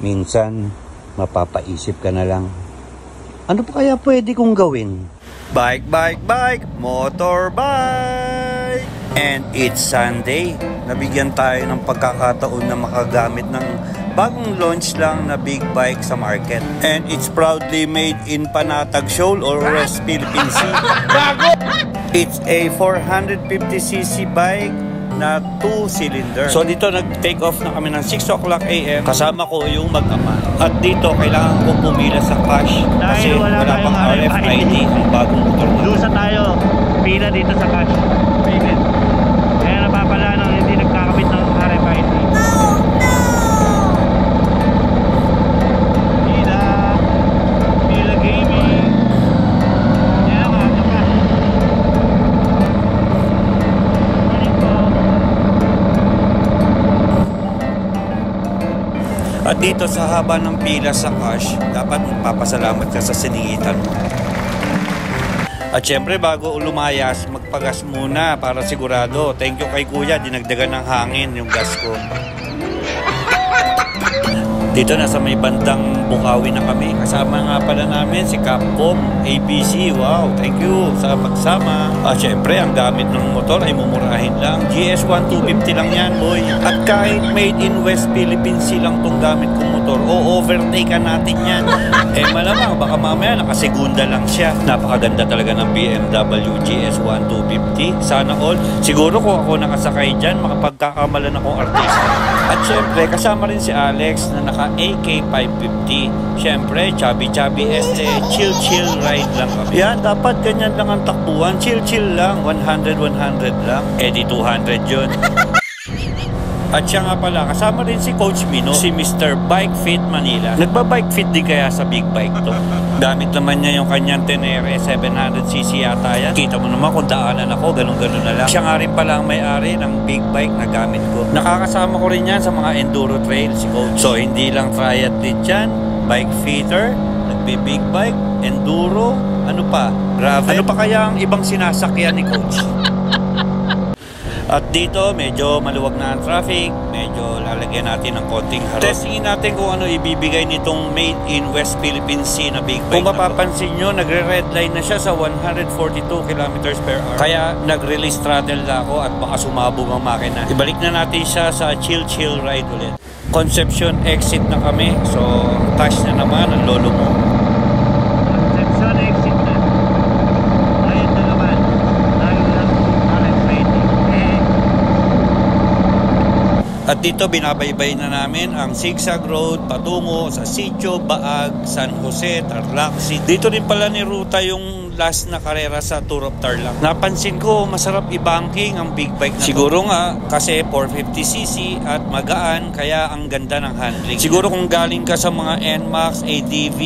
minsan mapapaisip ka na lang, ano pa kaya pwede kong gawin? Bike, motorbike! And it's Sunday. Nabigyan tayo ng pagkakataon na makagamit ng bagong launch lang na big bike sa market. And it's proudly made in Panatag Shoal or West Philippine Sea. It's a 450cc bike na 2-cylinder. So dito nag-take off na kami ng 6 o'clock AM. Kasama ko yung mag-ama. At dito kailangan ko pumila sa cash kasi wala pang RFID ang bagong motor. Lusa tayo. Pila dito sa cash. Payment. Kaya napapala nang hindi nagkakabit ng RFID. Pila gaming. Kaya maaga pa. At dito sa haba ng pila sa cash, dapat magpapasalamat ka sa siningitan mo. At syempre bago lumayas, magpagas muna para sigurado. Thank you kay kuya, dinagdagan ng hangin yung gas ko. Dito nasa may bandang Bukawi na kami. Kasama nga pala namin si Capcom ABC. Wow, thank you sa pagsama. At syempre ang gamit ng motor ay mumurahin lang. GS1 250 lang yan, boy. At kahit made in West Philippine Sea lang tong gamit kong motor, overtake natin yan. Malamang baka mamaya nakasegunda lang siya. Napakaganda talaga ng BMW GS1 250. Sana all. Siguro kung ako nakasakay dyan, makapagkakamalan akong artista. At syempre kasama rin si Alex na naka AK 550. Syempre, chubby este, chill ride lang kami. Yan, dapat ganyan lang ang takbuhan. Chill lang, 100 lang. Di 200 yun. At siya nga pala, kasama rin si Coach Mino, si Mr. Bike Fit Manila. Nagba-bike fit din kaya sa big bike to. Gamit naman niya yung kanyang Tenere 700cc yata yan. Kita mo naman kung daanan ako, ganun na lang. Siya nga rin pala ang may-ari ng big bike na gamit ko. Nakakasama ko rin yan sa mga enduro trail, si Coach. So hindi lang triathlete yan, bike fitter, nagbe-big bike, enduro, ano pa, gravel. Ano pa kaya ang ibang sinasakyan ni Coach? At dito, medyo maluwag na ang traffic. Medyo lalagyan natin ng konting harap. Testingin natin kung ano ibibigay nitong made in West Philippine Sea na big bike. Kung mapapansin nyo, nagre-red line na siya sa 142 km/h. Kaya nag-release throttle na ako at baka sumabog ang makina. Ibalik na natin siya sa chill ride ulit. Conception exit na kami. So, touch na naman ang lolo mo. Conception exit na. Ayun na naman. At dito binabaybay na namin ang zigzag road patungo sa Sitio Baag, San Jose, Tarlac City. Dito din pala ni ruta yung last na karera sa Tour of Tarlac. Napansin ko masarap i-banking ang big bike na siguro to. Nga kasi 450cc at magaan kaya ang ganda ng handling. Siguro kung galing ka sa mga NMAX, ADV,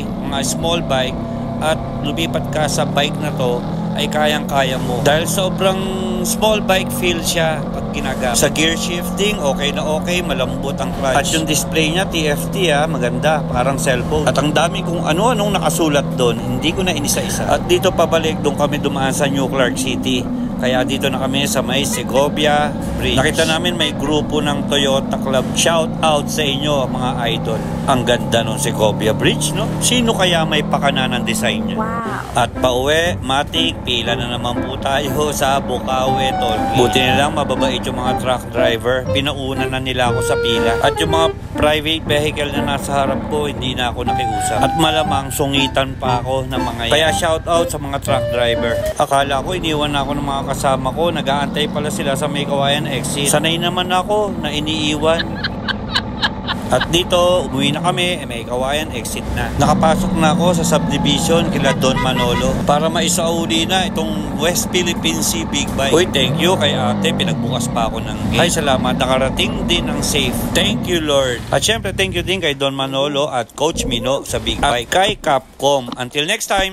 mga small bike at lumipat ka sa bike na to ay kayang-kaya mo. Dahil sobrang small bike feel siya pag ginagamit. Sa gear shifting, okay na okay, malambot ang clutch. At yung display niya, TFT maganda, parang cellphone. At ang dami kung ano-anong nakasulat doon, hindi ko na inisa-isa. At dito pabalik, doon kami dumaan sa New Clark City. Kaya dito na kami sa may Segovia Bridge. Nakita namin may grupo ng Toyota Club. Shout out sa inyo mga idol. Ang ganda ng Segovia Bridge, no? Sino kaya may pakana ng design niya? Wow. At pauwi, matik, pila na naman po tayo sa Bukawi Tollgate. Buti na lang mababait yung mga truck driver. Pinauna na nila ako sa pila. At yung mga private vehicle na nasa harap ko, hindi na ako nakiusap. At malamang sungitan pa ako ng mga yan. Kaya shout out sa mga truck driver. Akala ko iniwan na ako ng mga kasama ko, nag-aantay pala sila sa may Kawayan exit. Sanay naman ako na iniiwan. At dito, umuwi na kami, may Kawayan exit na. Nakapasok na ako sa subdivision kila Don Manolo para maisauli na itong West Philippine Sea Big Bike. Uy, thank you kay ate, pinagbukas pa ako ng gate. Ay, salamat, nakarating din ng safe. Thank you, Lord. At syempre, thank you din kay Don Manolo at Coach Mino sa Big Bike. At kay Capcom. Until next time!